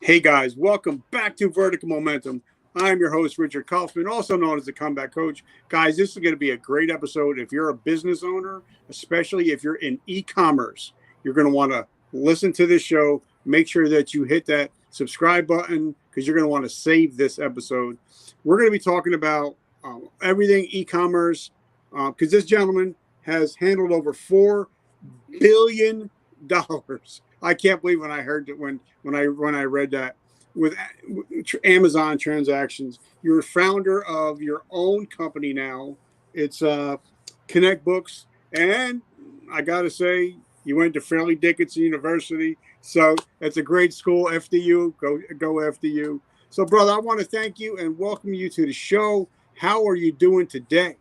Hey guys, welcome back to Vertical Momentum. I'm your host, Richard Kaufman, also known as the Comeback Coach. Guys, this is going to be a great episode. If you're a business owner, especially if you're in e-commerce, you're going to want to listen to this show. Make sure that you hit that subscribe button because you're going to want to save this episode. We're going to be talking about everything e-commerce because this gentleman has handled over $4 billion. I can't believe when I heard that when I read that with Amazon transactions. You're a founder of your own company now. It's Connect Books, and I gotta say you went to Fairleigh Dickinson University, so it's a great school. FDU, go FDU. So, brother, I want to thank you and welcome you to the show. How are you doing today?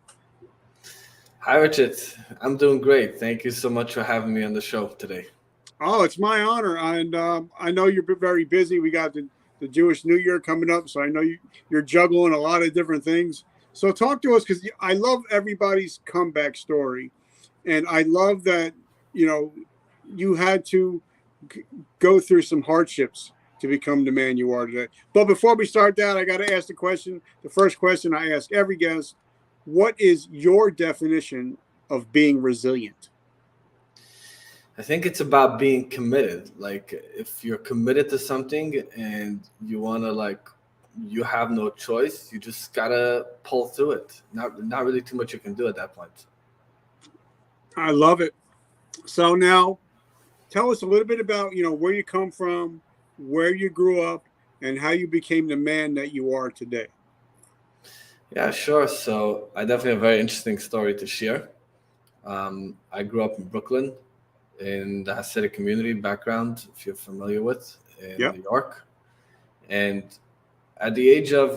Hi, Richard. I'm doing great. Thank you so much for having me on the show today. Oh, it's my honor, and I know you're very busy. We got the Jewish New Year coming up, so I know you're juggling a lot of different things. So talk to us because I love everybody's comeback story, and I love that you know you had to go through some hardships to become the man you are today. But before we start that, I got to ask the question. The first question I ask every guest: what is your definition of being resilient? I think it's about being committed. Like if you're committed to something and you want to you have no choice, you just gotta pull through it. Not really too much you can do at that point. I love it. So now tell us a little bit about where you come from, where you grew up, and how you became the man that you are today. Yeah, sure. So I definitely have a very interesting story to share. I grew up in Brooklyn in the Hasidic community background, if you're familiar with, in Yep. New York. And at the age of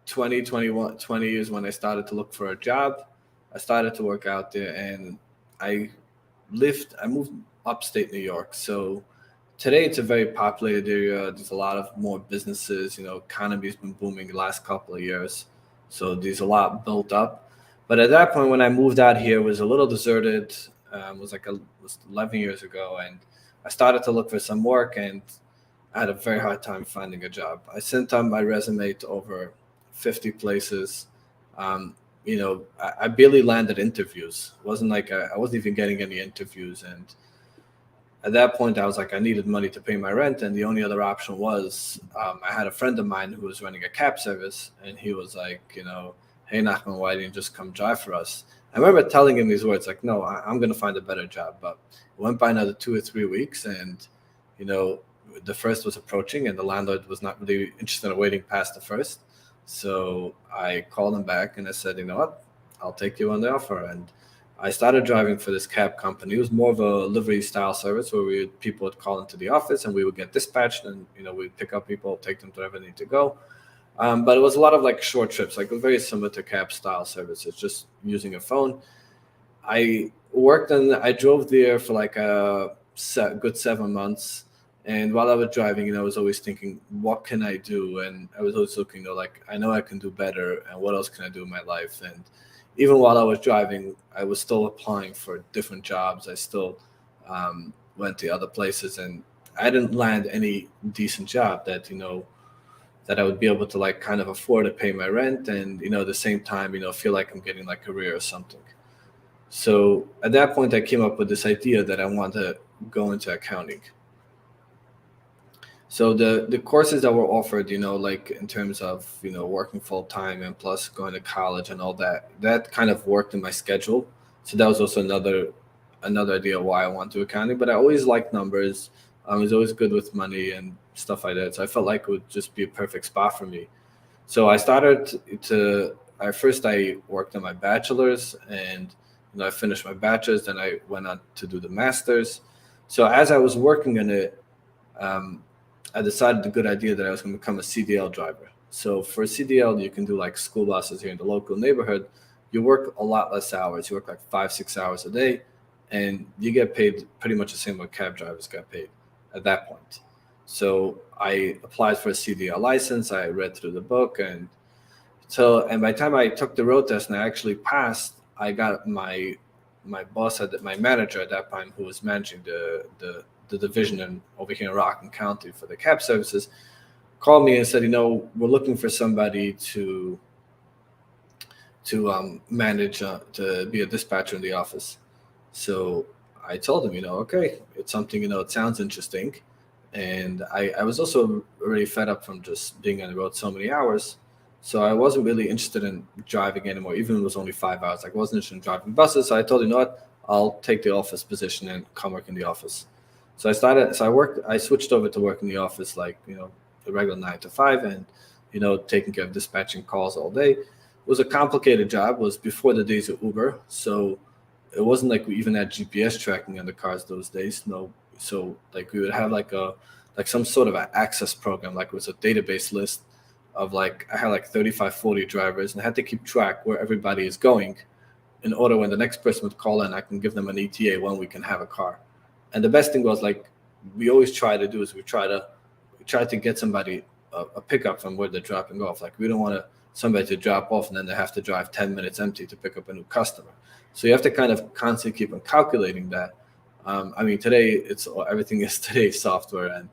20, 21, 20 years when I started to look for a job, I started to work out there and I I moved upstate New York. So today it's a very populated area. There's a lot of more businesses, economy's been booming the last couple of years. So there's a lot built up. But at that point, when I moved out here, it was a little deserted. It was 11 years ago. And I started to look for some work and I had a very hard time finding a job. I sent out my resume to over 50 places. I barely landed interviews. It wasn't like I wasn't even getting any interviews. And at that point, I was like, I needed money to pay my rent. And the only other option was I had a friend of mine who was running a cab service. And he was like, hey, Nachman, why didn't you just come drive for us? I remember telling him these words like, no, I'm going to find a better job. But it went by another 2 or 3 weeks. And, the first was approaching and the landlord was not really interested in waiting past the first. So I called him back and I said, you know what, I'll take you on the offer. And I started driving for this cab company. It was more of a livery style service where people would call into the office and we would get dispatched and, we'd pick up people, take them to wherever they need to go. But it was a lot of short trips, very similar to cab style services, just using a phone. I drove there for a good 7 months. And while I was driving, I was always thinking, what can I do? And I was always looking, I know I can do better. And what else can I do in my life? And even while I was driving, I was still applying for different jobs. I still went to other places, and I didn't land any decent job that I would be able to kind of afford to pay my rent, and at the same time, feel like I'm getting a career or something. So at that point, I came up with this idea that I want to go into accounting. So the courses that were offered, in terms of, working full time and plus going to college and all that kind of worked in my schedule. So that was also another idea why I want to accounting. But I always liked numbers. I was always good with money and stuff like that. So I felt like it would just be a perfect spot for me. So I worked on my bachelor's and, I finished my bachelor's. Then I went on to do the master's. So as I was working on it, I decided the good idea that I was going to become a CDL driver. So for CDL, you can do school buses here in the local neighborhood. You work a lot less hours. You work 5-6 hours a day, and you get paid pretty much the same what cab drivers got paid at that point. So I applied for a CDL license. I read through the book, and by the time I took the road test and I actually passed, I got my boss my manager at that time, who was managing the the division over here in Rockland County for the cab services, called me and said, we're looking for somebody to manage, to be a dispatcher in the office. So I told him, okay, it's something, it sounds interesting. And I was also already fed up from just being on the road so many hours. So I wasn't really interested in driving anymore, even if it was only 5 hours. Like, I wasn't interested in driving buses. So I told him, I'll take the office position and come work in the office. So I switched over to work in the office, like, the regular 9 to 5, and, taking care of dispatching calls all day. It was a complicated job. It was before the days of Uber. So it wasn't like we even had GPS tracking on the cars those days. No. So like we would have like some sort of an access program, like it was a database list of I had like 35, 40 drivers, and I had to keep track where everybody is going in order when the next person would call in, I can give them an ETA when we can have a car. And the best thing was, like, we always try to do is we try to get somebody a pickup from where they're dropping off. Like, we don't want somebody to drop off and then they have to drive 10 minutes empty to pick up a new customer. So you have to kind of constantly keep on calculating that. Today everything is today's software, and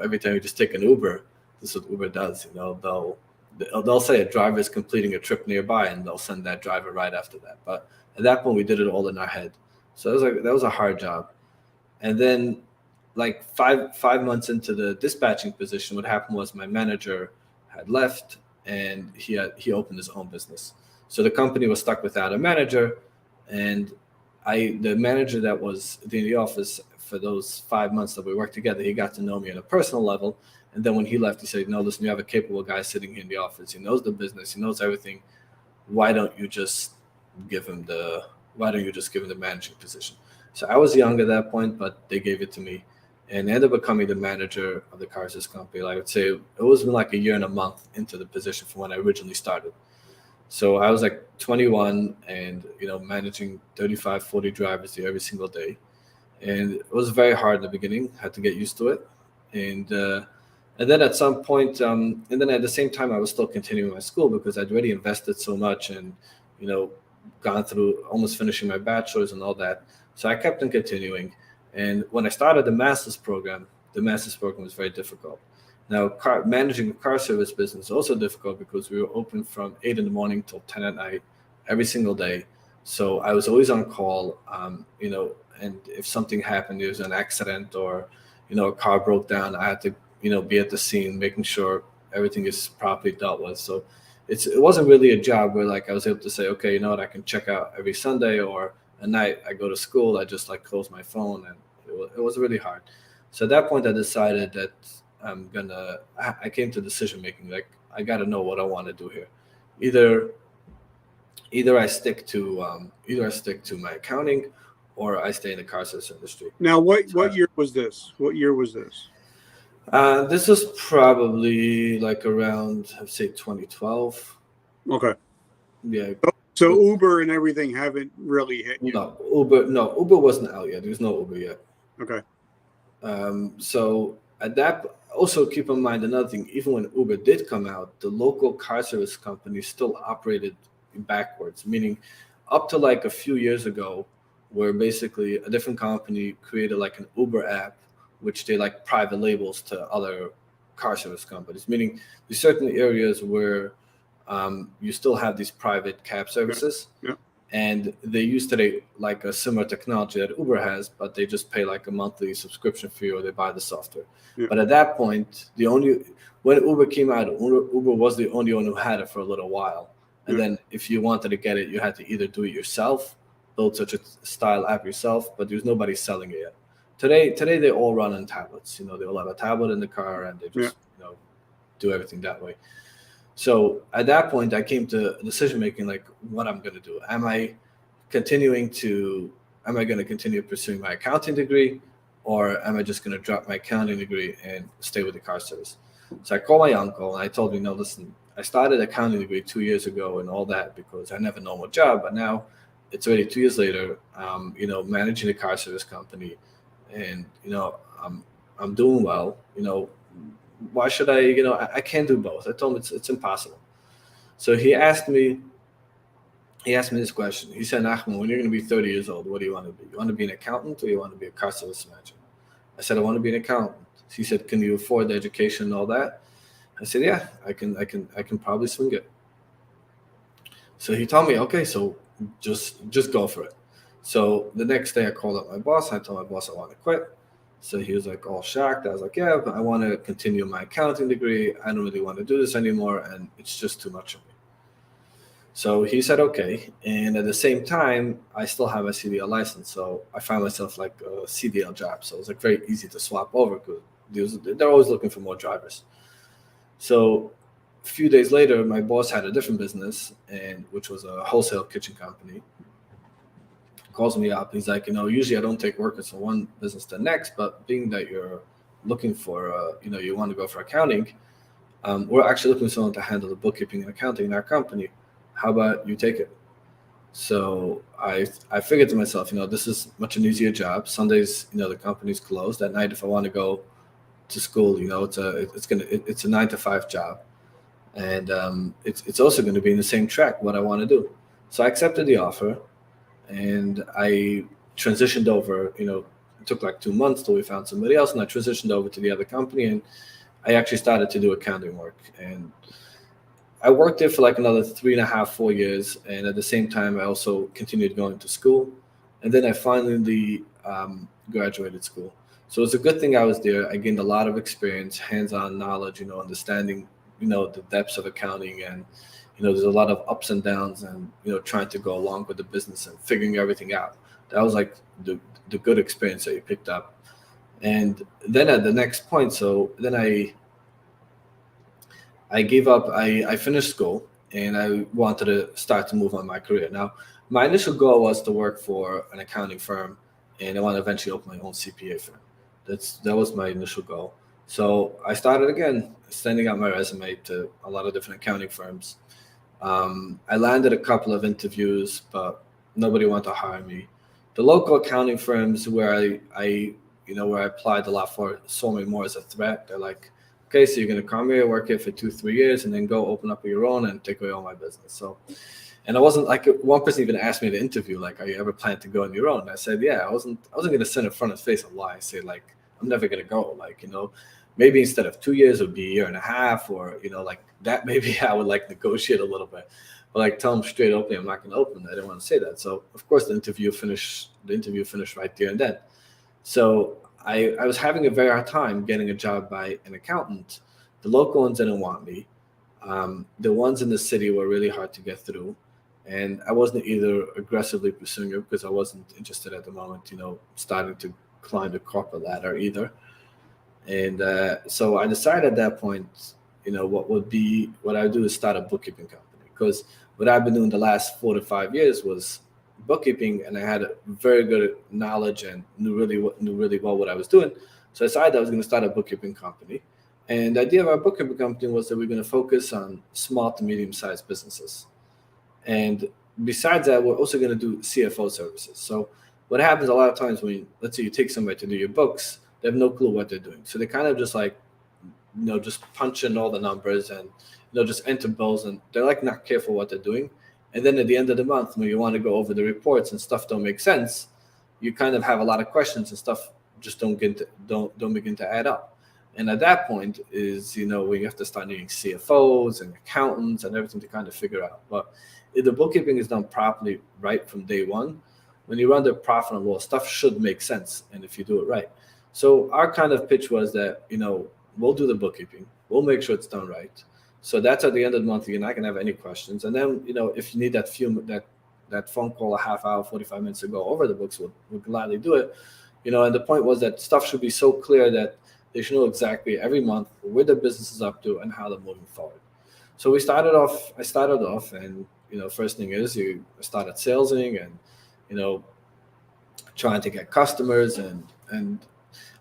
every time you just take an Uber, this is what Uber does. They'll say a driver is completing a trip nearby, and they'll send that driver right after that. But at that point, we did it all in our head. So that was a hard job. And then, like five months into the dispatching position, what happened was my manager had left, and he opened his own business. So the company was stuck without a manager, and the manager that was in the office for those 5 months that we worked together, he got to know me on a personal level. And then when he left, he said, "No, listen, you have a capable guy sitting here in the office. He knows the business. He knows everything. Why don't you just give him the managing position?" So I was young at that point, but they gave it to me, and I ended up becoming the manager of the car service company. Like, I would say it was like a year and a month into the position from when I originally started. So I was like 21 and, managing 35, 40 drivers there every single day. And it was very hard in the beginning, had to get used to it. And then at some point, and then at the same time, I was still continuing my school because I'd already invested so much and, gone through almost finishing my bachelor's and all that. So I kept on continuing. And when I started the master's program was very difficult. Now, managing a car service business is also difficult because we were open from 8 in the morning till 10 at night, every single day. So I was always on call, and if something happened, there was an accident or, a car broke down, I had to, be at the scene, making sure everything is properly dealt with. So it wasn't really a job where, like, I was able to say, okay, I can check out every Sunday, or at night I go to school, I just close my phone, and it was really hard. So at that point, I decided that I came to decision making. Like, I got to know what I want to do here. Either I stick to my accounting, or I stay in the car service industry. Now, what year was this? What year was this? This was probably like around, I'd say, 2012. Okay. Yeah. So Uber and everything haven't really hit you. Uber wasn't out yet. There's no Uber yet. Okay. So at that, also keep in mind another thing. Even when Uber did come out, the local car service companies still operated backwards, meaning up to like a few years ago, where basically a different company created like an Uber app, which they like private labels to other car service companies, meaning there's certain areas where you still have these private cab services. Yeah. And they use today like a similar technology that Uber has, but they just pay like a monthly subscription fee, or they buy the software. Yeah. But at that point, when Uber came out, Uber was the only one who had it for a little while. And then if you wanted to get it, you had to either do it yourself, build such a style app yourself, but there's nobody selling it yet. Today they all run on tablets. They all have a tablet in the car, and they just do everything that way. So at that point, I came to decision making, like, what I'm going to do. Am I going to continue pursuing my accounting degree, or am I just going to drop my accounting degree and stay with the car service? So I called my uncle and I told him, no, listen, I started accounting degree 2 years ago and all that because I never know what job, but now it's already 2 years later, managing a car service company, and, I'm doing well, why should I can't do both. I told him it's impossible. So he asked me this question. He said, Nachman, when you're going to be 30 years old, what do you want to be? You want to be an accountant, or you want to be a car service manager? I said, I want to be an accountant. He said, can you afford the education and all that? I said, yeah, I can probably swing it. So he told me, okay, so just go for it. So the next day I called up my boss. I told my boss I want to quit. So he was like all shocked. I was like, yeah, but I want to continue my accounting degree. I don't really want to do this anymore, and it's just too much of me. So he said, okay. And at the same time, I still have a CDL license. So I found myself like a CDL job. So it was like very easy to swap over because they're always looking for more drivers. So a few days later, my boss had a different business, and which was a wholesale kitchen company. Calls me up. He's like, usually I don't take workers from one business to the next, but being that you're looking for, you want to go for accounting, we're actually looking for someone to handle the bookkeeping and accounting in our company. How about you take it? So I figured to myself, this is much an easier job. Sundays, the company's closed. At night, if I want to go to school, it's a 9 to 5 job, and it's also going to be in the same track what I want to do. So I accepted the offer, and I transitioned over. It took like 2 months till we found somebody else, and I transitioned over to the other company, and I actually started to do accounting work. And I worked there for like another 3.5, 4 years, and at the same time, I also continued going to school, and then I finally graduated school. So it's a good thing I was there. I gained a lot of experience, hands-on knowledge, understanding, the depths of accounting, and there's a lot of ups and downs, and trying to go along with the business and figuring everything out. That was like the good experience that you picked up. And then at the next point, so then I gave up. I finished school, and I wanted to start to move on my career. Now, my initial goal was to work for an accounting firm, and I want to eventually open my own CPA firm. That was my initial goal. So I started again, sending out my resume to a lot of different accounting firms. I landed a couple of interviews, but nobody wanted to hire me. The local accounting firms where where I applied a lot for saw me more as a threat. They're like, okay, so you're going to come here, work here for 2, 3 years, and then go open up your own and take away all my business. So, and I wasn't like, one person even asked me to interview, like, are you ever planning to go on your own? And I said, yeah, I wasn't going to sit in front of his face and lie. I say, like, I'm never going to go. Like, maybe instead of 2 years, it would be a year and a half, or, like that, maybe I would like negotiate a little bit. But like, tell them straight openly, I'm not going to open. I didn't want to say that. So, of course, the interview finished right there and then. So I was having a very hard time getting a job by an accountant. The local ones didn't want me. The ones in the city were really hard to get through. And I wasn't either aggressively pursuing it because I wasn't interested at the moment, starting to climb the corporate ladder either. And so I decided at that point, what I would do is start a bookkeeping company, because what I've been doing the last 4 to 5 years was bookkeeping, and I had a very good knowledge and knew really well what I was doing. So I decided I was going to start a bookkeeping company. And the idea of our bookkeeping company was that we're going to focus on small to medium-sized businesses. And besides that, we're also going to do CFO services. So what happens a lot of times when, let's say you take somebody to do your books, they have no clue what they're doing. So they kind of just like, just punch in all the numbers and, just enter bills, and they're like not careful what they're doing. And then at the end of the month, when you want to go over the reports and stuff don't make sense, you kind of have a lot of questions and stuff just don't begin to add up. And at that point is, where you have to start needing CFOs and accountants and everything to kind of figure out. But if the bookkeeping is done properly right from day one, when you run the profit and loss, stuff should make sense. And if you do it right. So our kind of pitch was that, we'll do the bookkeeping. We'll make sure it's done right. So that's at the end of the month. You're not going to have any questions. And then, if you need that phone call, a half hour, 45 minutes to go over the books, we'll gladly do it. And the point was that stuff should be so clear that they should know exactly every month where the business is up to and how they're moving forward. So I started off and, first thing is you started salesing and, trying to get customers. And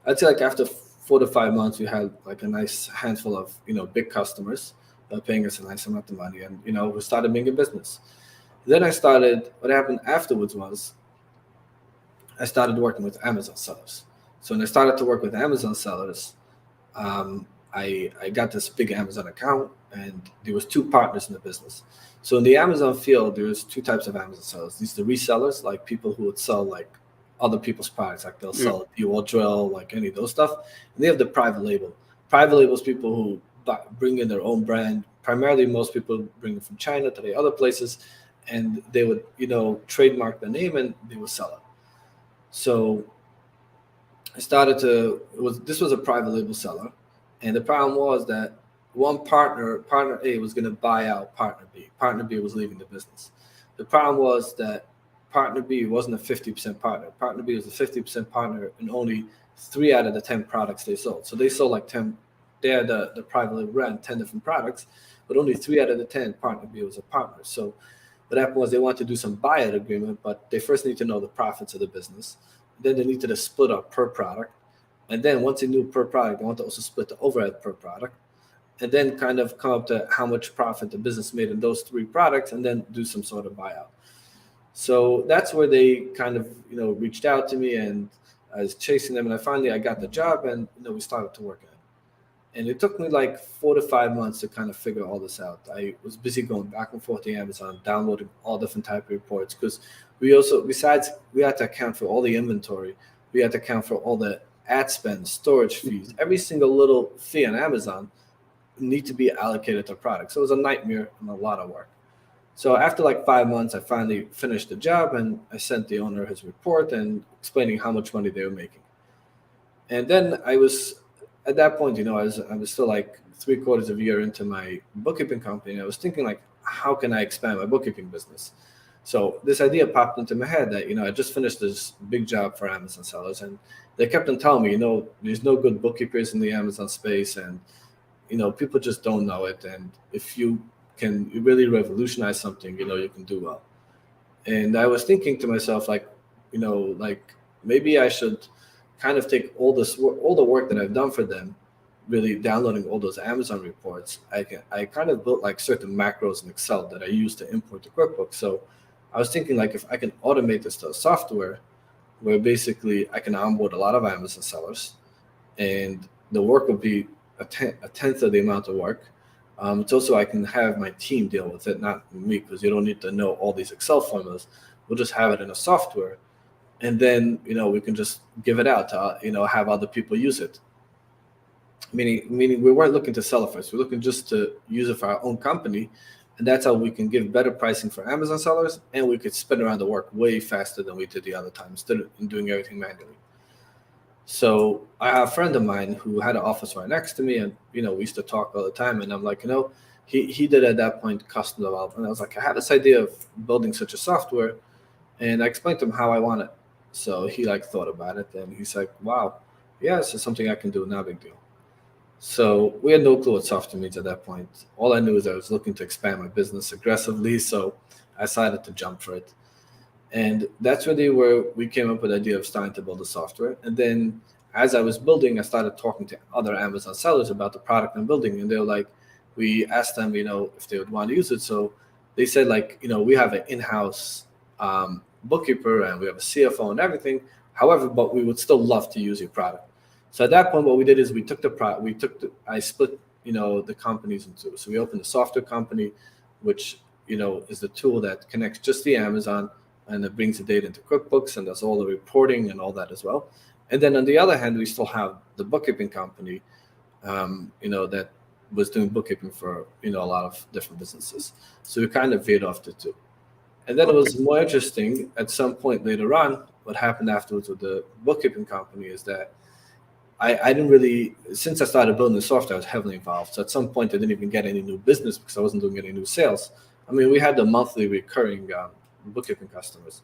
I'd say like after 4 to 5 months, we had like a nice handful of, big customers paying us a nice amount of money. And, we started making business. Then what happened afterwards was I started working with Amazon sellers. So when I started to work with Amazon sellers, I got this big Amazon account, and there was 2 partners in the business. So in the Amazon field, there's 2 types of Amazon sellers. These are the resellers, like people who would sell like other people's products. Like they'll Yeah. sell a dual drill, like any of those stuff. And they have the private label. Private labels, people who bring in their own brand. Primarily, most people bring it from China to the other places, and they would, trademark the name and they would sell it. So I started to this was a private label seller, and the problem was that one partner A was going to buy out partner B. Partner B was leaving the business. The problem was that partner B wasn't a 50% partner. Partner B was a 50% partner in only 3 out of the 10 products they sold. So they sold like 10. They had the private label brand 10 different products, but only 3 out of the 10 partner B was a partner. So what happened was they wanted to do some buyout agreement, but they first need to know the profits of the business. Then they needed to split up per product. And then once they knew per product, they want to also split the overhead per product. And then kind of come up to how much profit the business made in those 3 products and then do some sort of buyout. So that's where they kind of, reached out to me, and I was chasing them, and I got the job, and, we started to work on it. And it took me like 4 to 5 months to kind of figure all this out. I was busy going back and forth to Amazon, downloading all different type of reports, because we also, besides we had to account for all the inventory, we had to account for all the ad spend, storage fees, every single little fee on Amazon need to be allocated to products. So it was a nightmare and a lot of work. So after like 5 months, I finally finished the job, and I sent the owner his report and explaining how much money they were making. And then I was at that point, I was still like 3/4 of a year into my bookkeeping company. And I was thinking like, how can I expand my bookkeeping business? So this idea popped into my head that, I just finished this big job for Amazon sellers, and they kept on telling me, there's no good bookkeepers in the Amazon space, and, people just don't know it. And if you can really revolutionize something, you can do well. And I was thinking to myself, like, like maybe I should kind of take all the work that I've done for them, really downloading all those Amazon reports. I kind of built like certain macros in Excel that I use to import the QuickBooks. So I was thinking like if I can automate this to a software where basically I can onboard a lot of Amazon sellers, and the work would be a tenth of the amount of work. It's also I can have my team deal with it, not me, because you don't need to know all these Excel formulas. We'll just have it in a software, and then we can just give it out to have other people use it. Meaning we weren't looking to sell it first. We're looking just to use it for our own company, and that's how we can give better pricing for Amazon sellers, and we could spin around the work way faster than we did the other time instead of doing everything manually. So I have a friend of mine who had an office right next to me, and we used to talk all the time. And I'm like, he did at that point custom development. I was like, I had this idea of building such a software, and I explained to him how I want it. So he like thought about it, and he's like, wow, yeah, this is something I can do, not a big deal. So we had no clue what software means at that point. All I knew is I was looking to expand my business aggressively, so I decided to jump for it. And that's really where we came up with the idea of starting to build the software. And then as I was building, I started talking to other Amazon sellers about the product I'm building. And they were like, we asked them, if they would want to use it. So they said like, we have an in-house bookkeeper, and we have a CFO and everything. However, but we would still love to use your product. So at that point, what we did is we took the product, I split, the companies into. So we opened a software company, which, is the tool that connects just the Amazon, and it brings the data into QuickBooks and does all the reporting and all that as well. And then on the other hand, we still have the bookkeeping company, that was doing bookkeeping for, a lot of different businesses. So we kind of veered off the two. And then it was more interesting at some point later on, what happened afterwards with the bookkeeping company is that I didn't really, since I started building the software, I was heavily involved. So at some point, I didn't even get any new business because I wasn't doing any new sales. We had the monthly recurring bookkeeping customers.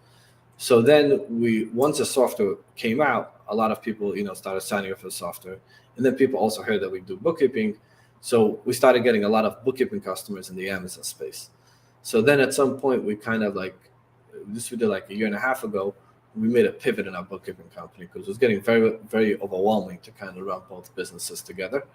So then once the software came out, a lot of people, started signing up for the software. And then people also heard that we do bookkeeping. So we started getting a lot of bookkeeping customers in the Amazon space. So then at some point, we kind of we did like a year and a half ago, we made a pivot in our bookkeeping company because it was getting very, very overwhelming to kind of run both businesses together.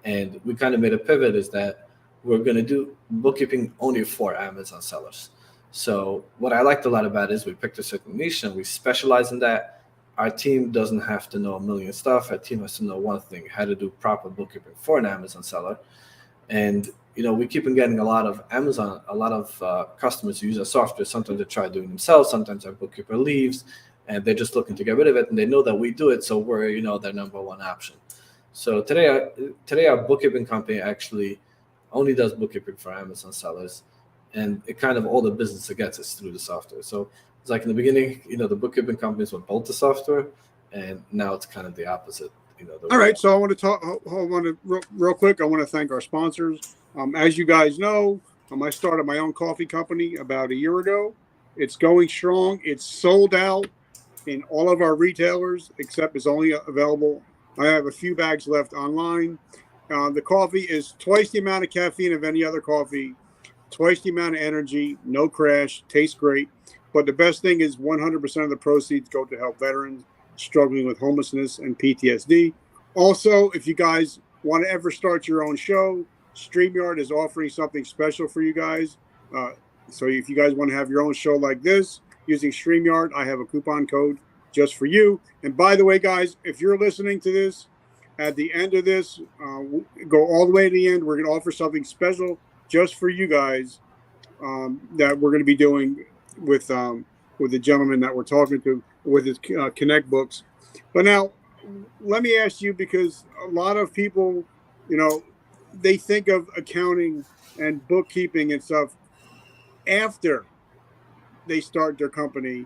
And we kind of made a pivot is that we're going to do bookkeeping only for Amazon sellers. So what I liked a lot about it is we picked a certain niche and we specialize in that. Our team doesn't have to know a million stuff. Our team has to know one thing, how to do proper bookkeeping for an Amazon seller. And, we keep on getting a lot of customers who use our software. Sometimes they try doing themselves. Sometimes our bookkeeper leaves. and they're just looking to get rid of it, and they know that we do it, so we're their number one option. So today our bookkeeping company actually only does bookkeeping for Amazon sellers, and it kind of all the business it gets is through the software. So it's like in the beginning, the bookkeeping companies would bolt the software, and now it's kind of the opposite. All right, so I want to talk. I want to real quick. I want to thank our sponsors. As you guys know, I started my own coffee company about a year ago. It's going strong. It's sold out in all of our retailers, except it's only available. I have a few bags left online. The coffee is twice the amount of caffeine of any other coffee, twice the amount of energy, no crash, tastes great. But the best thing is 100% of the proceeds go to help veterans struggling with homelessness and PTSD. Also, if you guys want to ever start your own show, StreamYard is offering something special for you guys. So if you guys want to have your own show like this using StreamYard, I have a coupon code just for you. And by the way, guys, if you're listening to this, at the end of this, go all the way to the end. We're going to offer something special just for you guys that we're going to be doing with the gentleman that we're talking to with his Connect books. But now, let me ask you, because a lot of people, they think of accounting and bookkeeping and stuff after they start their company,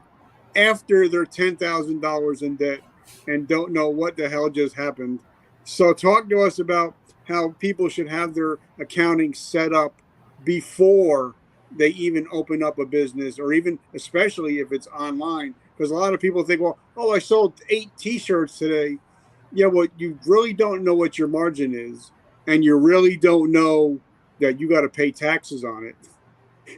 after they're $10,000 in debt and don't know what the hell just happened. So talk to us about how people should have their accounting set up before they even open up a business, or even especially if it's online. Because a lot of people think, well, I sold 8 T-shirts today. Yeah, well, you really don't know what your margin is, and you really don't know that you got to pay taxes on it.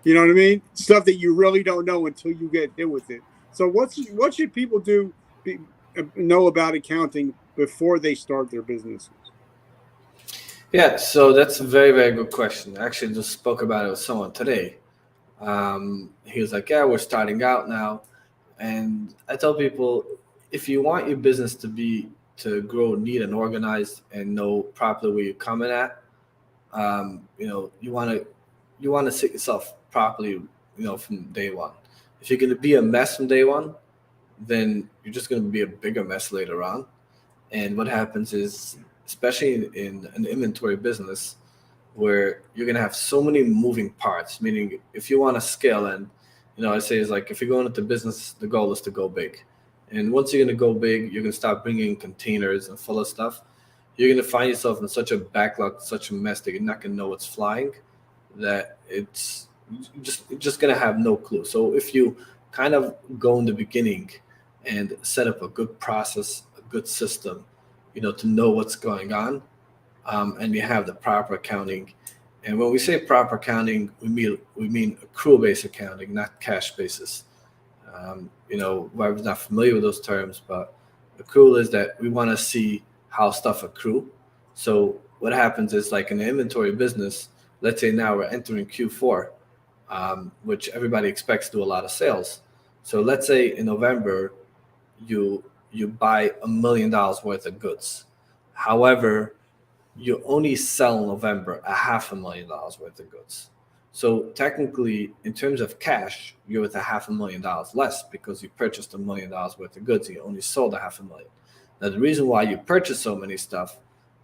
You know what I mean? Stuff that you really don't know until you get hit with it. So what should people know about accounting before they start their businesses? Yeah, so that's a very, very good question. I actually just spoke about it with someone today. He was like, yeah, we're starting out now. And I tell people, if you want your business to grow neat and organized and know properly where you're coming at, you want to set yourself properly, from day one. If you're going to be a mess from day one, then you're just going to be a bigger mess later on. And what happens is, especially in an inventory business, where you're going to have so many moving parts, meaning if you want to scale, and I say is like, if you're going into business, the goal is to go big. And once you're going to go big, you're going to start bringing containers and full of stuff. You're going to find yourself in such a backlog, such a mess that you're not going to know what's flying, that it's just going to have no clue. So if you kind of go in the beginning and set up a good process, a good system, to know what's going on, and you have the proper accounting. And when we say proper accounting, we mean accrual-based accounting, not cash basis. Whoever's not familiar with those terms, but accrual is that we want to see how stuff accrue. So what happens is, like in the inventory business, let's say now we're entering Q4, which everybody expects to do a lot of sales. So let's say in November, you buy $1 million worth of goods. However, you only sell in November $500,000 worth of goods. So technically, in terms of cash, you're with $500,000 less because you purchased $1 million worth of goods and you only sold $500,000. Now, the reason why you purchase so many stuff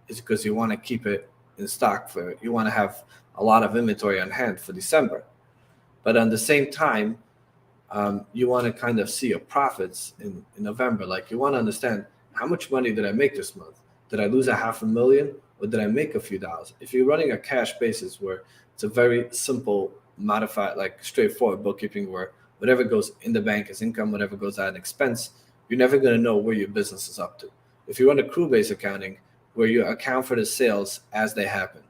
is because you want to keep it in stock you want to have a lot of inventory on hand for December. But at the same time, you want to kind of see your profits in November. Like, you want to understand, how much money did I make this month? Did I lose $500,000 or did I make a few dollars? If you're running a cash basis where it's a very simple, modified, like straightforward bookkeeping where whatever goes in the bank is income, whatever goes out in expense, you're never going to know where your business is up to. If you run accrual-based accounting, where you account for the sales as they happen,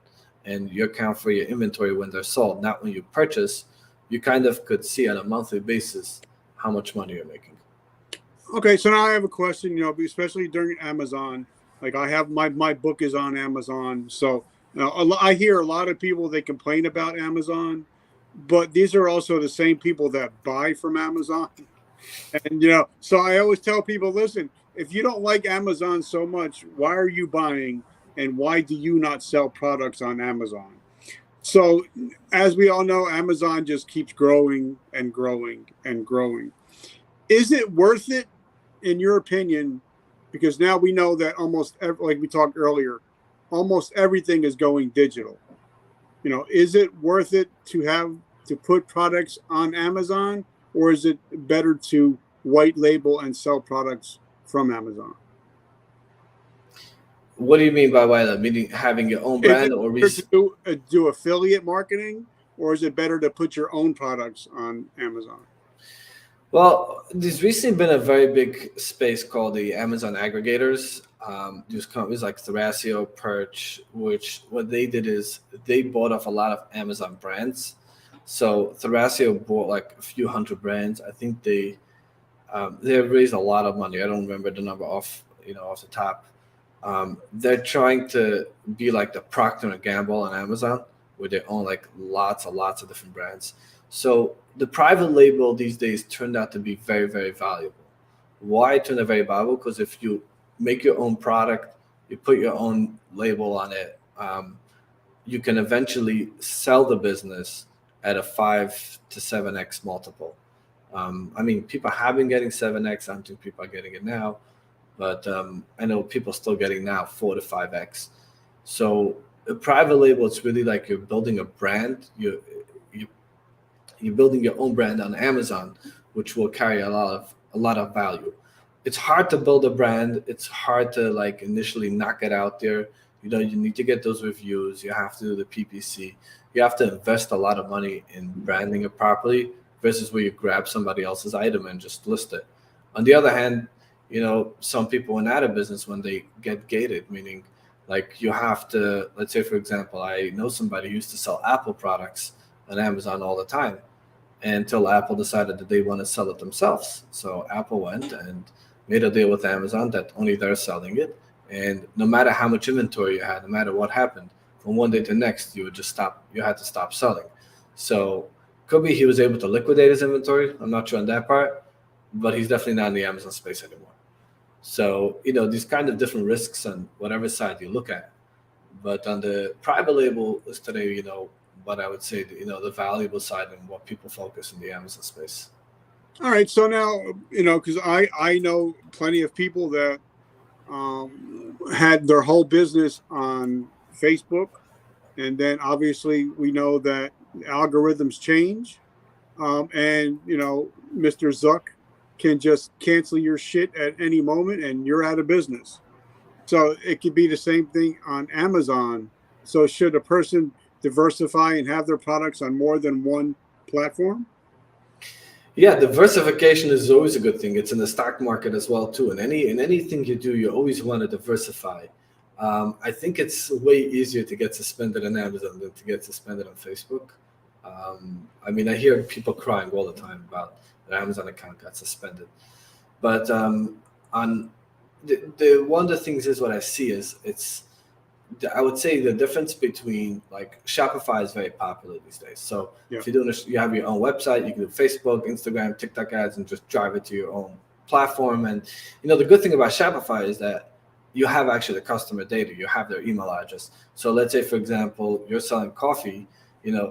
and you account for your inventory when they're sold, not when you purchase, you kind of could see on a monthly basis how much money you're making. Okay, so now I have a question, especially during Amazon. Like, I have my book is on Amazon. So I hear a lot of people, they complain about Amazon, but these are also the same people that buy from Amazon. And, so I always tell people, listen, if you don't like Amazon so much, why are you buying? And why do you not sell products on Amazon? So as we all know, Amazon just keeps growing and growing and growing. Is it worth it in your opinion, because now we know that like we talked earlier, almost everything is going digital. Is it worth it to put products on Amazon, or is it better to white label and sell products from Amazon? What do you mean by white label? Meaning having your own Is brand it or better to do affiliate marketing, or is it better to put your own products on Amazon? Well, there's recently been a very big space called the Amazon aggregators. There's companies like Thrasio, Perch, which what they did is they bought off a lot of Amazon brands. So Thrasio bought like a few hundred brands. I think they have raised a lot of money. I don't remember the number off the top. They're trying to be like the Procter and Gamble on Amazon, where they own like lots and lots of different brands. So the private label these days turned out to be very, very valuable. Why it turned out very valuable? Because if you make your own product, you put your own label on it, you can eventually sell the business at a 5 to 7x multiple. I mean, people have been getting 7x. I don't think people are getting it now, but I know people are still getting now 4 to 5x. So a private label, it's really like you're building a brand. You're building your own brand on Amazon, which will carry a lot of value. It's hard to build a brand. It's hard to like initially knock it out there. You need to get those reviews. You have to do the PPC. You have to invest a lot of money in branding it properly versus where you grab somebody else's item and just list it. On the other hand, some people went out of business when they get gated, meaning like you have to, let's say, for example, I know somebody who used to sell Apple products on Amazon all the time until Apple decided that they want to sell it themselves. So Apple went and made a deal with Amazon that only they're selling it. And no matter how much inventory you had, no matter what happened, from one day to the next, you had to stop selling. So could be he was able to liquidate his inventory. I'm not sure on that part, but he's definitely not in the Amazon space anymore. So, these kind of different risks on whatever side you look at. But on the private label is today, what I would say, the valuable side and what people focus in the Amazon space. All right, so now because I know plenty of people that had their whole business on Facebook, and then obviously we know that algorithms change, and Mr. Zuck can just cancel your shit at any moment, and you're out of business. So it could be the same thing on Amazon. So should a person diversify and have their products on more than one platform? Yeah, diversification is always a good thing. It's in the stock market as well too. And anything you do, you always want to diversify. I think it's way easier to get suspended on Amazon than to get suspended on Facebook. I mean, I hear people crying all the time about their Amazon account got suspended. But on the one of the things is what I see is I would say the difference between like Shopify is very popular these days. So Yeah. if you're doing you have your own website, you can do Facebook, Instagram, TikTok ads, and just drive it to your own platform. And the good thing about Shopify is that you have actually the customer data. You have their email address. So let's say, for example, you're selling coffee.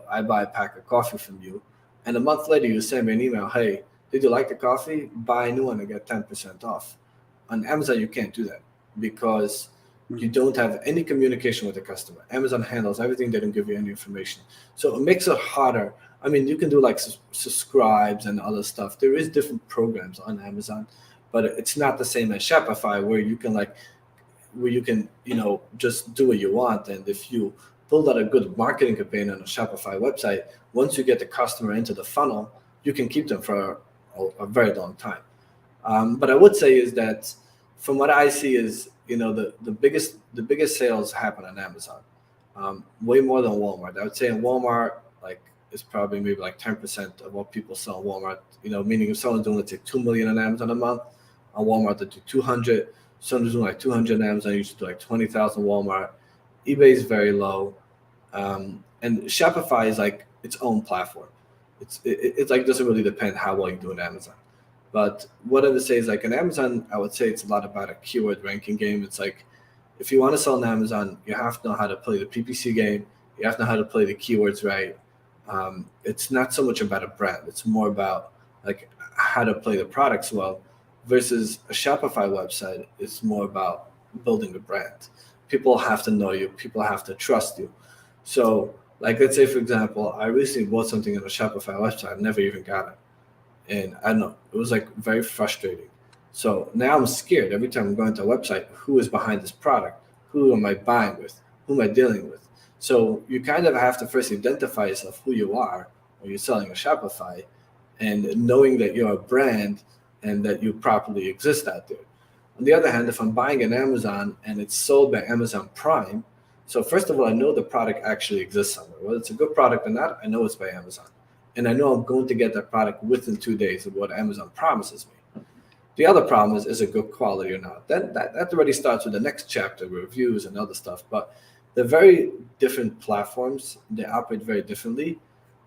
I buy a pack of coffee from you, and a month later you send me an email. Hey, did you like the coffee? Buy a new one and get 10% off. On Amazon, you can't do that because you don't have any communication with the customer. Amazon handles everything. They don't give you any information. So it makes it harder. I mean, you can do like subscribes and other stuff. There is different programs on Amazon, but it's not the same as Shopify where you can just do what you want. And if you build out a good marketing campaign on a Shopify website, once you get the customer into the funnel, you can keep them for a very long time. But I would say is that from what I see is, the biggest sales happen on Amazon, way more than Walmart. I would say in Walmart, like it's probably maybe like 10% of what people sell in Walmart. Meaning if someone's doing let's say 2 million on Amazon a month, on Walmart they do 200. Someone's doing like 200 on Amazon, you should do like 20,000 Walmart. eBay is very low, and Shopify is like its own platform. It's like doesn't really depend how well you do in Amazon. But what I would say is like in Amazon, I would say it's a lot about a keyword ranking game. It's like if you want to sell on Amazon, you have to know how to play the PPC game. You have to know how to play the keywords right. It's not so much about a brand. It's more about like how to play the products well versus a Shopify website is more about building a brand. People have to know you. People have to trust you. So, like, let's say, for example, I recently bought something on a Shopify website. I never even got it. And I don't know, it was like very frustrating. So now I'm scared every time I'm going to a website, who is behind this product? Who am I buying with? Who am I dealing with? So you kind of have to first identify yourself, who you are when you're selling a Shopify, and knowing that you're a brand and that you properly exist out there. On the other hand, if I'm buying an Amazon and it's sold by Amazon Prime, so first of all, I know the product actually exists somewhere. Whether it's a good product or not, I know it's by Amazon. And I know I'm going to get that product within 2 days of what Amazon promises me. The other problem is it good quality or not? That already starts with the next chapter, reviews and other stuff. But they're very different platforms. They operate very differently.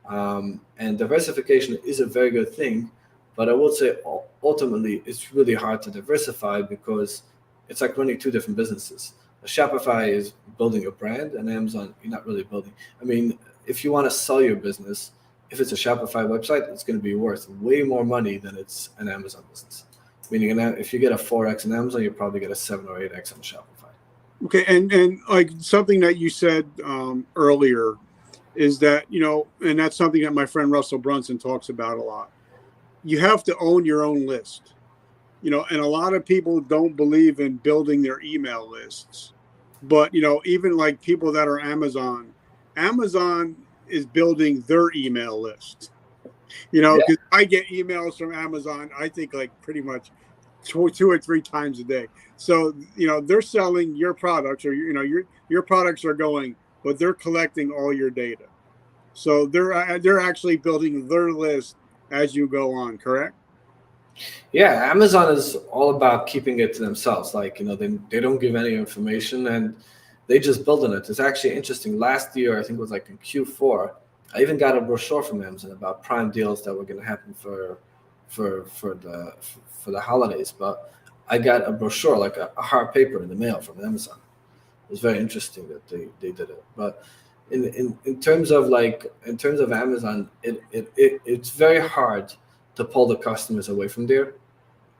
And diversification is a very good thing. But I would say ultimately it's really hard to diversify because it's like running two different businesses. A Shopify is building a brand, and Amazon, you're not really building. I mean, if you want to sell your business, if it's a Shopify website, it's going to be worth way more money than it's an Amazon business. Meaning, if you get a 4x in Amazon, you probably get a 7 or 8x on Shopify. Okay, and like something that you said earlier is that, and that's something that my friend Russell Brunson talks about a lot. You have to own your own list, and a lot of people don't believe in building their email lists. But, even like people that are Amazon is building their email list, because I get emails from Amazon, I think like pretty much two or three times a day. So, they're selling your products, or, your products are going, but they're collecting all your data. So they're actually building their list as you go on, correct? Yeah, Amazon is all about keeping it to themselves. Like, they don't give any information and they just build on it. It's actually interesting. Last year, I think it was like in Q4, I even got a brochure from Amazon about Prime deals that were going to happen for the holidays. But I got a brochure, like a hard paper in the mail from Amazon. It was very interesting that they did it. But in terms of Amazon, it's very hard to pull the customers away from there.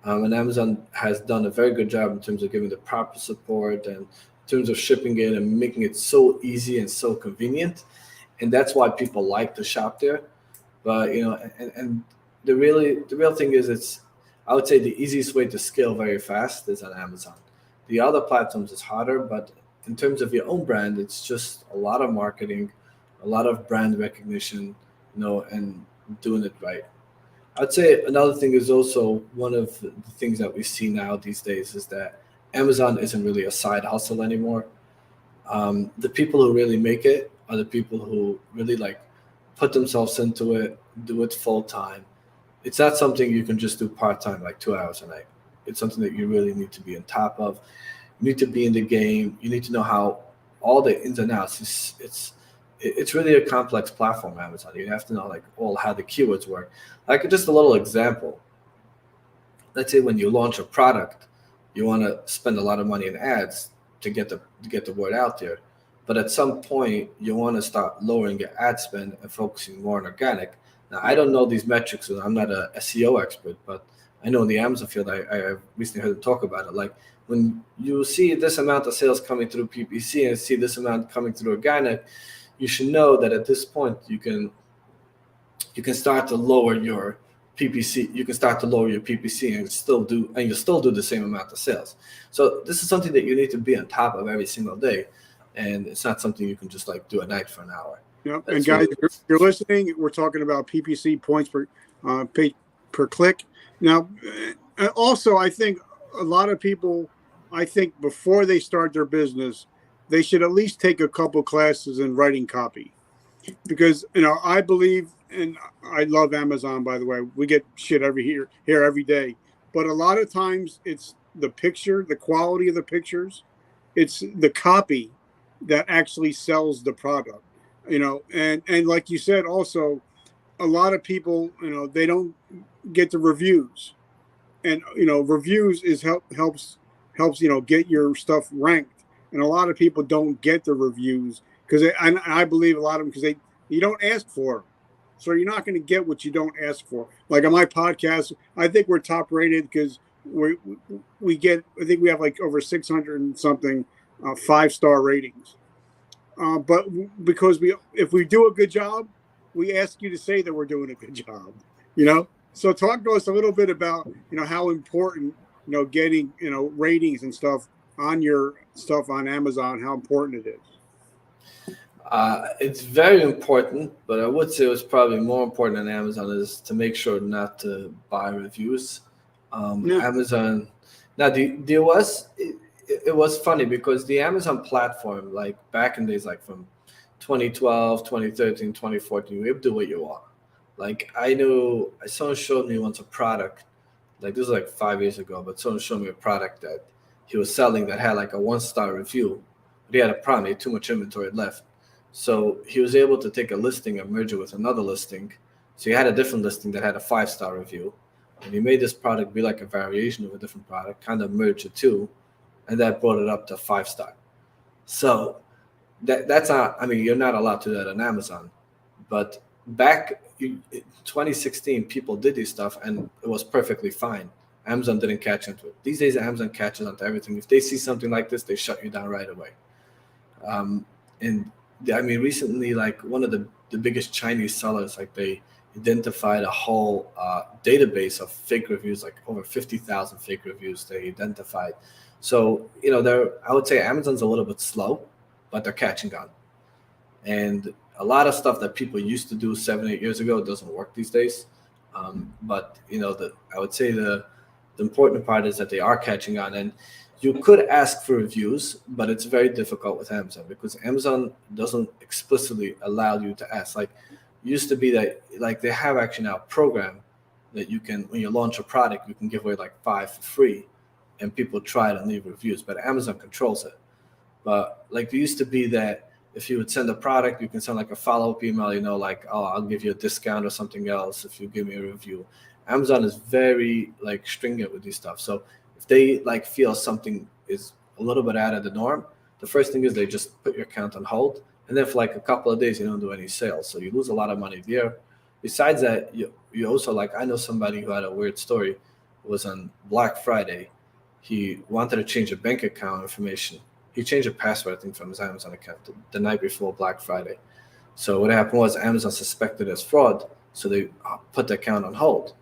And Amazon has done a very good job in terms of giving the proper support and in terms of shipping it and making it so easy and so convenient. And that's why people like to shop there. But, and the real thing is, I would say the easiest way to scale very fast is on Amazon. The other platforms is harder, but in terms of your own brand, it's just a lot of marketing, a lot of brand recognition, and doing it right. I'd say another thing is also one of the things that we see now these days is that Amazon isn't really a side hustle anymore. The people who really make it are the people who really put themselves into it, do it full time. It's not something you can just do part time, like 2 hours a night. It's something that you really need to be on top of. You need to be in the game. You need to know how all the ins and outs. It's really a complex platform, Amazon. You have to know all how the keywords work. Like just a little example. Let's say when you launch a product, you want to spend a lot of money in ads to get the word out there. But at some point, you want to start lowering your ad spend and focusing more on organic. Now, I don't know these metrics, and I'm not a SEO expert, but I know in the Amazon field, I recently heard them talk about it. Like when you see this amount of sales coming through PPC and see this amount coming through organic, you should know that at this point you can start to lower your PPC. You can start to lower your PPC and you'll still do the same amount of sales. So this is something that you need to be on top of every single day, and it's not something you can just do at night for an hour. Yep. And guys, if you're listening, we're talking about PPC, points per click. Now, also, I think a lot of people, before they start their business, they should at least take a couple classes in writing copy, because I believe, and I love Amazon, by the way. We get shit here every day, but a lot of times it's the picture, the quality of the pictures, it's the copy that actually sells the product. And like you said, also a lot of people, they don't get the reviews, and reviews helps get your stuff ranked, and a lot of people don't get the reviews because I believe a lot of them because you don't ask for them, so you're not going to get what you don't ask for. Like on my podcast, I think we're top rated because we get, I think we have like over 600 and something 5-star ratings. But because if we do a good job, we ask you to say that we're doing a good job. You know, so talk to us a little bit about how important getting ratings and stuff on your stuff on Amazon, how important it is. It's very important, but I would say what's probably more important on Amazon is to make sure not to buy reviews. Yeah. Amazon, now there was it was funny because the Amazon platform, like back in days, like from 2012, 2013, 2014, you able to do what you want. Like I know someone showed me once a product, like this was like 5 years ago, but someone showed me a product that he was selling that had like a 1-star review. But he had a problem, he had too much inventory left. So he was able to take a listing and merge it with another listing. So he had a different listing that had a 5-star review. And he made this product be like a variation of a different product, kind of merged the two, and that brought it up to 5-star. So that's not, I mean, you're not allowed to do that on Amazon. But back in 2016, people did this stuff and it was perfectly fine. Amazon didn't catch into it. These days, Amazon catches onto everything. If they see something like this, they shut you down right away. And I mean, recently, like one of the biggest Chinese sellers, like they identified a whole database of fake reviews, like over 50,000 fake reviews they identified. So, I would say Amazon's a little bit slow, but they're catching on. And a lot of stuff that people used to do 7, 8 years ago doesn't work these days. But I would say the important part is that they are catching on, and you could ask for reviews, but it's very difficult with Amazon because Amazon doesn't explicitly allow you to ask. Like, used to be that, like, they have actually now a program that you can, when you launch a product, you can give away like 5 for free, and people try it and leave reviews. But Amazon controls it. But like, there used to be that if you would send a product, you can send like a follow-up email, like, oh, I'll give you a discount or something else if you give me a review. Amazon is very like stringent with these stuff. So if they like feel something is a little bit out of the norm, the first thing is they just put your account on hold. And then for like a couple of days, you don't do any sales. So you lose a lot of money there. Besides that, you also, like, I know somebody who had a weird story. It was on Black Friday. He wanted to change a bank account information. He changed a password, I think, from his Amazon account the night before Black Friday. So what happened was Amazon suspected as fraud, so they put the account on hold.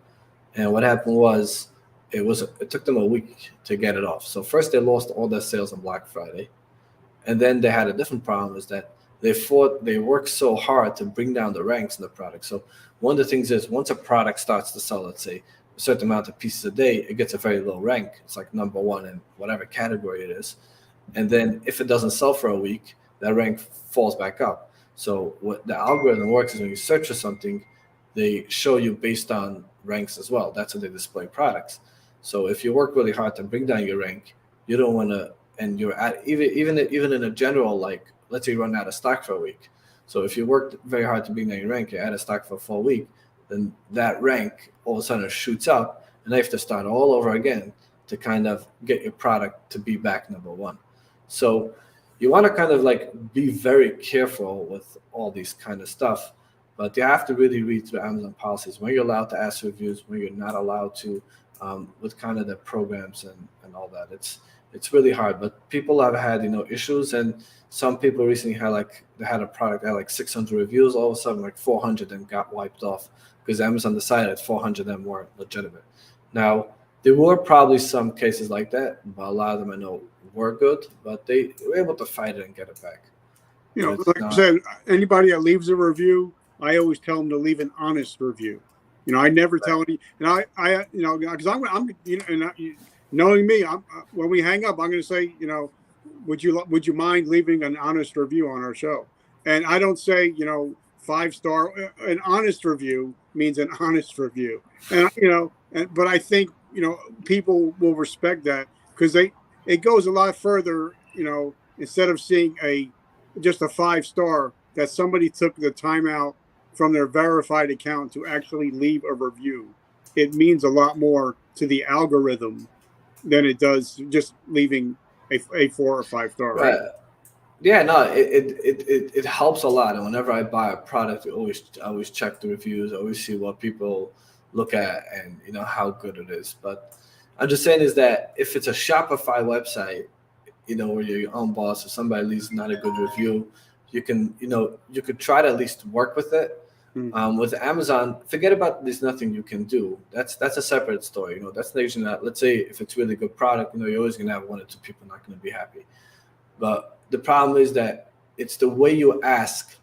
And what happened was it took them a week to get it off. So first they lost all their sales on Black Friday, and then they had a different problem is that they worked so hard to bring down the ranks in the product. So one of the things is once a product starts to sell, let's say a certain amount of pieces a day, it gets a very low rank. It's like number one in whatever category it is. And then if it doesn't sell for a week, that rank falls back up. So what the algorithm works is when you search for something, they show you based on ranks as well. That's how they display products. So if you work really hard to bring down your rank, you don't want to, and you're at even in a general, like, let's say you run out of stock for a week. So if you worked very hard to bring down your rank, you're out of stock for a full week, then that rank all of a sudden shoots up, and they have to start all over again to kind of get your product to be back number one. So you want to kind of like be very careful with all these kind of stuff, but you have to really read through Amazon policies when you're allowed to ask reviews, when you're not allowed to, with kind of the programs and all that. It's really hard, but people have had issues, and some people recently they had a product that had like 600 reviews, all of a sudden like 400 then got wiped off because Amazon decided 400 of them weren't legitimate. Now there were probably some cases like that, but a lot of them I know were good, but they were able to fight it and get it back. Like I said, anybody that leaves a review, I always tell them to leave an honest review. I never tell any, and I because I'm and knowing me, when we hang up, I'm going to say, would you mind leaving an honest review on our show? And I don't say, 5-star. An honest review means an honest review, and but I think people will respect that because it goes a lot further. Instead of seeing just a 5-star, that somebody took the time out from their verified account to actually leave a review. It means a lot more to the algorithm than it does just leaving a 4 or 5-star. Right? Yeah, no, it helps a lot. And whenever I buy a product, I always check the reviews. I always see what people look at and how good it is. But I'm just saying is that if it's a Shopify website, where you're your own boss, or somebody leaves not a good review, you can, you could try to at least work with it. With Amazon, forget about there's nothing you can do. That's a separate story. That's the reason that, let's say if it's really good product, you're always gonna have one or two people not gonna be happy. But the problem is that it's the way you ask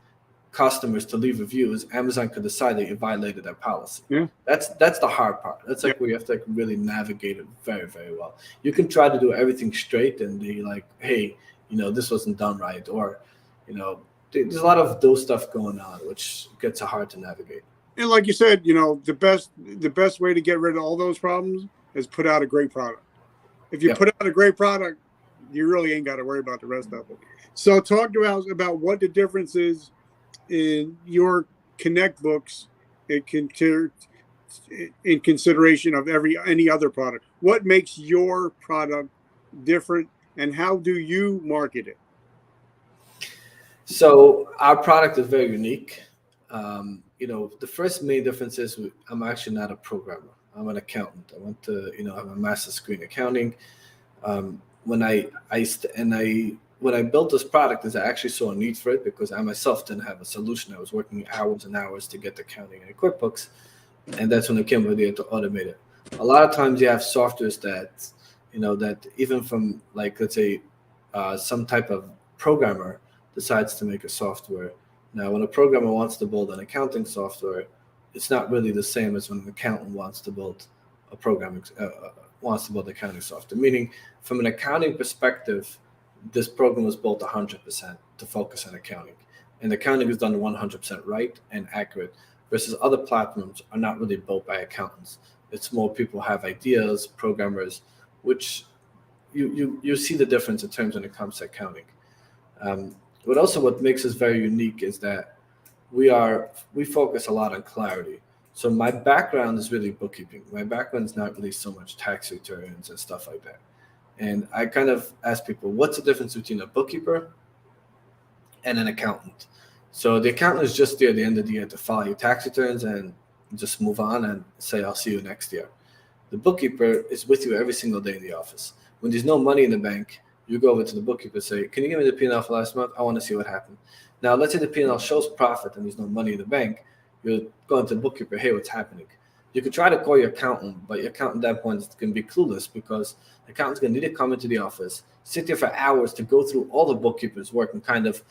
customers to leave reviews. Amazon could decide that you violated their policy. Yeah. That's the hard part. That's like where you have to really navigate it very, very well. You can try to do everything straight and be like, hey, this wasn't done right, or there's a lot of those stuff going on, which gets hard to navigate. And like you said, the best way to get rid of all those problems is put out a great product. If you put out a great product, you really ain't got to worry about the rest of it. So talk to us about what the difference is in your Connect books in consideration of any other product. What makes your product different, and how do you market it? So our product is very unique. The first main difference is I'm actually not a programmer. I'm an accountant. I went to, I have a master's degree in accounting. When I built this product, I actually saw a need for it because I myself didn't have a solution. I was working hours and hours to get the accounting in QuickBooks, and that's when I came with the idea to automate it. A lot of times you have softwares that, that even from, like, let's say some type of programmer decides to make a software. Now, when a programmer wants to build an accounting software, it's not really the same as when an accountant wants to build accounting software. Meaning, from an accounting perspective, this program was built 100% to focus on accounting, and accounting is done 100% right and accurate. Versus other platforms are not really built by accountants. It's more people have ideas, programmers, which you see the difference in terms when it comes to accounting. But also what makes us very unique is that we focus a lot on clarity. So my background is really bookkeeping. My background is not really so much tax returns and stuff like that. And I kind of ask people, what's the difference between a bookkeeper and an accountant? So the accountant is just there at the end of the year to file your tax returns and just move on and say, I'll see you next year. The bookkeeper is with you every single day in the office. When there's no money in the bank, you go over to the bookkeeper and say, can you give me the P&L for last month? I want to see what happened. Now, let's say the P&L shows profit and there's no money in the bank. You're going to the bookkeeper, hey, what's happening? You could try to call your accountant, but your accountant at that point is going to be clueless because the accountant's going to need to come into the office, sit there for hours to go through all the bookkeeper's work and kind of,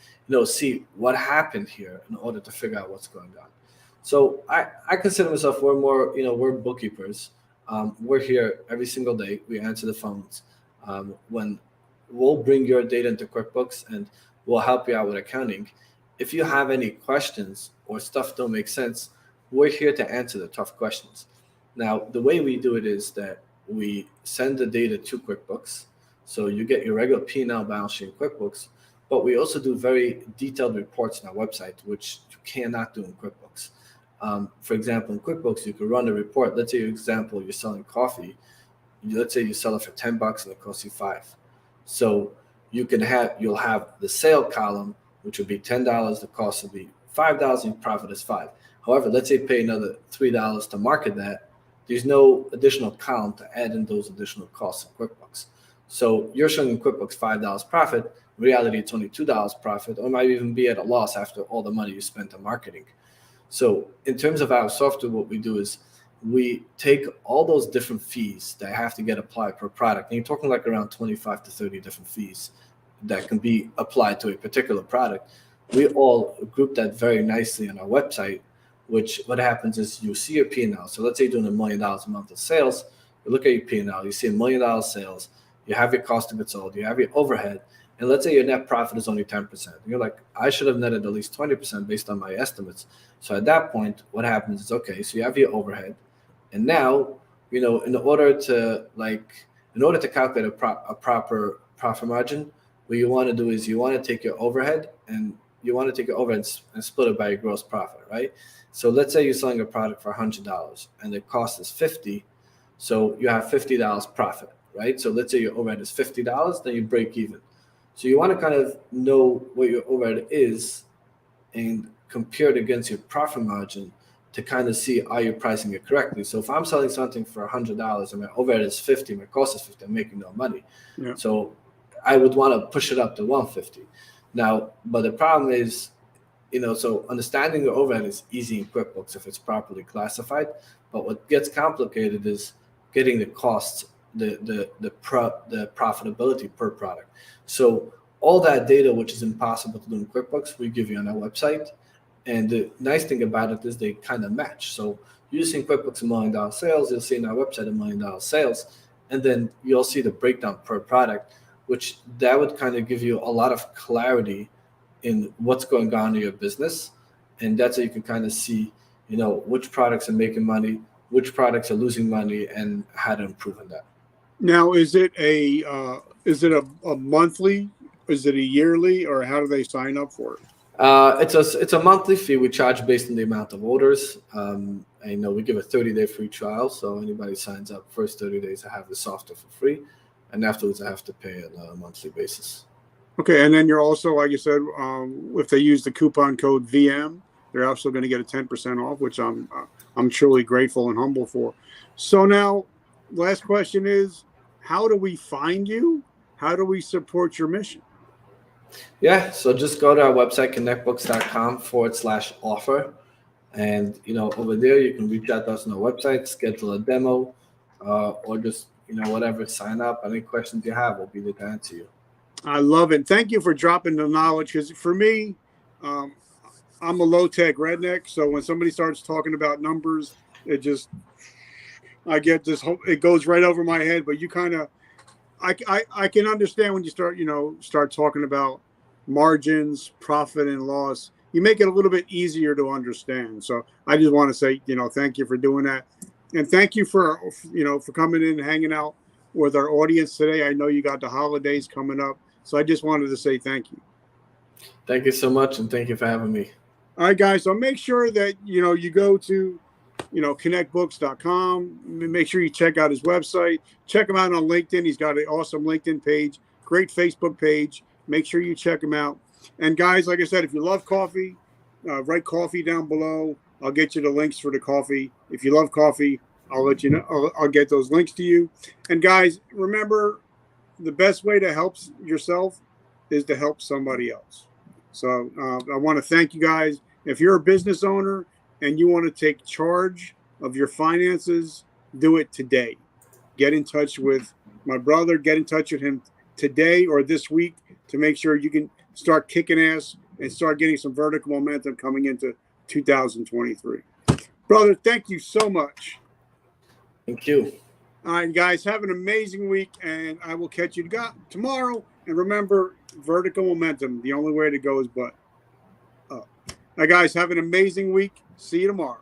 see what happened here in order to figure out what's going on. So I consider myself, we're bookkeepers. We're here every single day. We answer the phones. When we'll bring your data into QuickBooks and we'll help you out with accounting. If you have any questions or stuff don't make sense, we're here to answer the tough questions. Now, the way we do it is that we send the data to QuickBooks. So you get your regular P&L balance sheet in QuickBooks, but we also do very detailed reports on our website, which you cannot do in QuickBooks. For example, in QuickBooks, you could run a report. Let's say, for example, you're selling coffee. Let's say you sell it for $10 and it costs you $5. So you'll have the sale column, which would be $10. The cost would be $5, and profit is $5. However, let's say you pay another $3 to market that. There's no additional column to add in those additional costs in QuickBooks. So you're showing in QuickBooks $5 profit. In reality, it's only $2 profit, or might even be at a loss after all the money you spent on marketing. So in terms of our software, what we do is we take all those different fees that have to get applied per product. And you're talking like around 25 to 30 different fees that can be applied to a particular product. We all group that very nicely on our website, which what happens is you see your P&L. So let's say you're doing $1 million a month of sales. You look at your P&L, you see $1 million sales, you have your cost of goods sold, you have your overhead, and let's say your net profit is only 10%. And you're like, I should have netted at least 20% based on my estimates. So at that point, what happens is, okay, so you have your overhead. And now, in order to calculate a proper profit margin, what you want to do is you want to take your overhead and split it by your gross profit, right? So let's say you're selling a product for $100 and the cost is $50. So you have $50 profit, right? So let's say your overhead is $50, then you break even. So you want to kind of know what your overhead is and compare it against your profit margin to kind of see, are you pricing it correctly? So if I'm selling something for $100 and my overhead is 50, my cost is 50, I'm making no money. Yeah. So I would want to push it up to 150. Now, but the problem is, so understanding the overhead is easy in QuickBooks if it's properly classified. But what gets complicated is getting the costs, the profitability per product. So all that data, which is impossible to do in QuickBooks, we give you on our website. And the nice thing about it is they kind of match. So using QuickBooks $1 million sales, you'll see in our website $1 million sales, and then you'll see the breakdown per product, which that would kind of give you a lot of clarity in what's going on in your business. And that's how you can kind of see, which products are making money, which products are losing money, and how to improve on that. Now, is it a monthly, is it a yearly, or how do they sign up for it? It's a monthly fee we charge based on the amount of orders. We give a 30-day free trial, so anybody signs up first 30 days, I have the software for free, and afterwards I have to pay on a monthly basis. Okay, and then you're also, like you said, if they use the coupon code VM, they're also going to get a 10% off, which I'm truly grateful and humble for. So now, last question is, how do we find you? How do we support your mission? Yeah, so just go to our website, connectbooks.com/offer. And, over there, you can reach out to us on our website, schedule a demo, or just, whatever, sign up. Any questions you have, we'll be there to answer you. I love it. Thank you for dropping the knowledge, because for me, I'm a low-tech redneck. So when somebody starts talking about numbers, I get this whole, it goes right over my head. But you kind of, I can understand when you start talking about margins, profit and loss. You make it a little bit easier to understand. So I just want to say, thank you for doing that. And thank you for coming in and hanging out with our audience today. I know you got the holidays coming up. So I just wanted to say thank you. Thank you so much. And thank you for having me. All right, guys. So make sure that, you go to, connectbooks.com. Make sure you check out his website. Check him out on LinkedIn. He's got an awesome LinkedIn page, great Facebook page. Make sure you check him out. And guys, like I said, if you love coffee, write coffee down below. I'll get you the links for the coffee. If you love coffee, I'll let you know. I'll get those links to you. And guys, remember, the best way to help yourself is to help somebody else. So I want to thank you guys. If you're a business owner and you want to take charge of your finances, do it today. Get in touch with my brother. Get in touch with him today or this week to make sure you can start kicking ass and start getting some vertical momentum coming into 2023. Brother, thank you so much. Thank you. All right, guys, have an amazing week, and I will catch you tomorrow. And remember, vertical momentum, the only way to go is but up. All right, guys, have an amazing week. See you tomorrow.